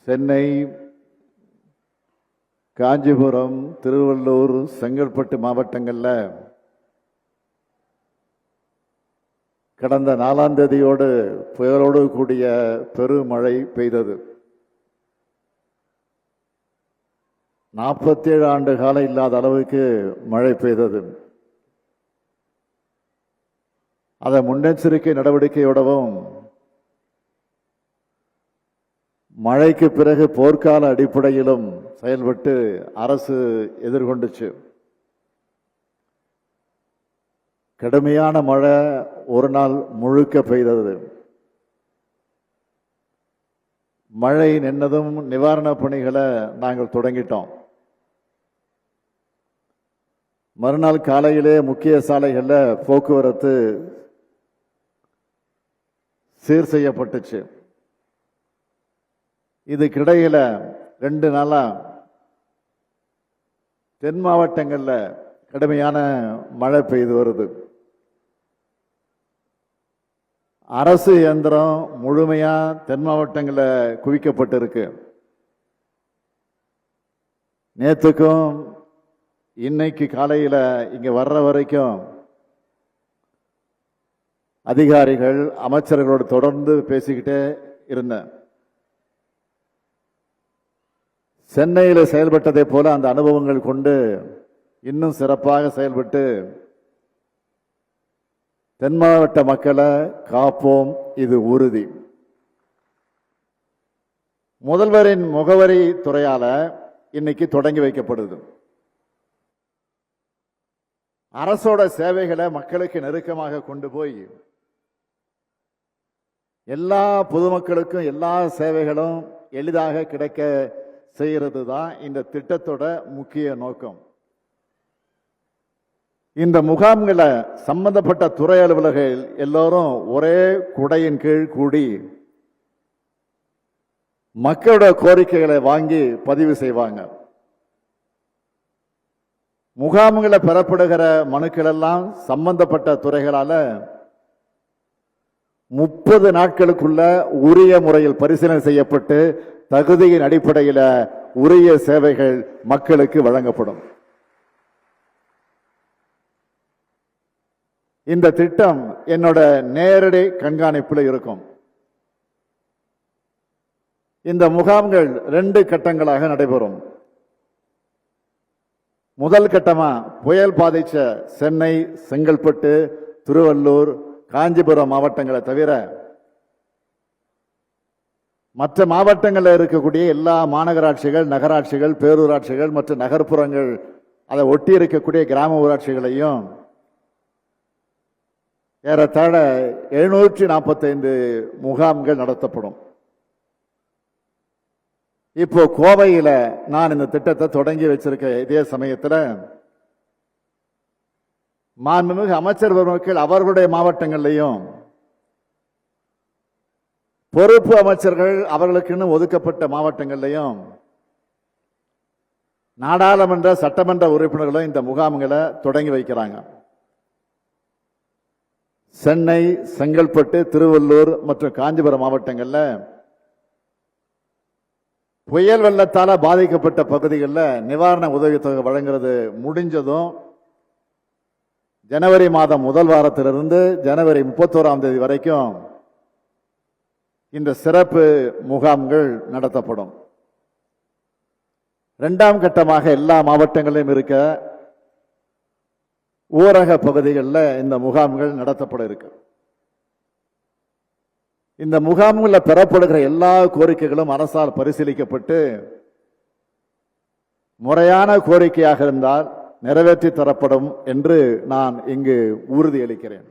சென்னை, காஞ்சிபுரம், திருவள்ளூர், செங்கல்பட்டு மாவட்டங்களில் கடந்த 4ஆம் தேதியோடு புயலோடு கூடிய பெருமழை பெய்தது. 47 ஆண்டு காலம் இல்லாத அளவுக்கு மழை பெய்தது. அதை முன்னெச்சரிக்கை நடவடிக்கையோடவும் மழைக்கு பிறகு போர்க்கால அடிப்படையிலும் செயல்பட்டு அரசு எதிர்கொண்டுச்சு. கடுமையான மழை ஒரு நாள் முழுக்க பெய்தது. மழை நின்னதும் நிவாரணப் பணிகளை நாங்கள் தொடங்கிட்டோம். மறுநாள் காலையிலே முக்கிய சாலைகளில் போக்குவரத்து சீர் செய்யப்பட்டுச்சு. இதுக்கிடையில் 2 நாளா தென் மாவட்டங்களில் கடுமையான மழை பெய்து வருது. அரசு இயந்திரம் முழுமையா தென் மாவட்டங்களில் குவிக்கப்பட்டிருக்கு. நேற்றுக்கும் இன்னைக்கு காலையில் இங்க வர்ற வரைக்கும் அதிகாரிகள் அமைச்சர்களோடு தொடர்ந்து பேசிக்கிட்டே இருந்தேன். சென்னையில் செயல்பட்டதை போல அந்த அனுபவங்கள் கொண்டு இன்னும் சிறப்பாக செயல்பட்டு தென் மாவட்ட மக்களை காப்போம், இது உறுதி. முதல்வரின் முகவரி துறையால இன்னைக்கு தொடங்கி வைக்கப்படுது. அரசோட சேவைகளை மக்களுக்கு நெருக்கமாக கொண்டு போய் எல்லா பொதுமக்களுக்கும் எல்லா சேவைகளும் எளிதாக கிடைக்க செய்கிறது தான் இந்த திட்டத்தோட முக்கிய நோக்கம். இந்த முகாம்களை சம்பந்தப்பட்ட துறை அலுவலர்கள் எல்லோரும் ஒரே குடையின் கீழ் கூடி மக்களோட கோரிக்கைகளை வாங்கி பதிவு செய்வாங்க. முகாம்களை பெறப்படுகிற மனுக்கள் எல்லாம் சம்பந்தப்பட்ட துறைகளால 30 நாட்களுக்குள்ள உரிய முறையில் பரிசீலனை செய்யப்பட்டு தகுதியின் அடிப்படையில் உரிய சேவைகள் மக்களுக்கு வழங்கப்படும். இந்த திட்டம் என்னோட நேரடி கண்காணிப்பில் இருக்கும். இந்த முகாம்கள் 2 கட்டங்களாக நடைபெறும். முதல் கட்டமா புயல் பாதிச்ச சென்னை, செங்கல்பட்டு, திருவள்ளூர், காஞ்சிபுரம் மாவட்டங்களை தவிர மற்ற மாவட்டங்களில் இருக்கக்கூடிய எல்லா மாநகராட்சிகள், நகராட்சிகள், பேரூராட்சிகள் மற்றும் நகர்ப்புறங்கள், அதை ஒட்டி இருக்கக்கூடிய கிராம ஊராட்சிகளையும் ஏறத்தாழ 745 முகாம்கள் நடத்தப்படும். இப்போ கோவையில் நான் இந்த திட்டத்தை தொடங்கி வச்சிருக்க இதே சமயத்தில் மாண்புமிகு அமைச்சர் பெருமக்கள் அவர்களுடைய மாவட்டங்களிலையும் பொறுப்பு அமைச்சர்கள் அவர்களுக்குன்னு ஒதுக்கப்பட்ட மாவட்டங்களிலையும் நாடாளுமன்ற சட்டமன்ற உறுப்பினர்களும் இந்த முகாம்களை தொடங்கி வைக்கிறாங்க. சென்னை, செங்கல்பட்டு, திருவள்ளூர் மற்றும் காஞ்சிபுரம் மாவட்டங்களில் புயல் வெள்ளத்தால பாதிக்கப்பட்ட பகுதிகளில் நிவாரண உதவித்தொகை வழங்குறது முடிஞ்சதும் ஜனவரி மாதம் முதல் வாரத்திலிருந்து ஜனவரி 31ஆம் தேதி வரைக்கும் இந்த சிறப்பு முகாம்கள் நடத்தப்படும். 2ஆம் கட்டமாக எல்லா மாவட்டங்களிலும் இருக்க ஊரக பகுதிகளில் இந்த முகாம்கள் நடத்தப்பட இருக்கு. இந்த முகாம்களில் பெறப்படுகிற எல்லா கோரிக்கைகளும் அரசால் பரிசீலிக்கப்பட்டு முறையான கோரிக்கையாக இருந்தால் நிறைவேற்றி தரப்படும் என்று நான் இங்கு உறுதியளிக்கிறேன்.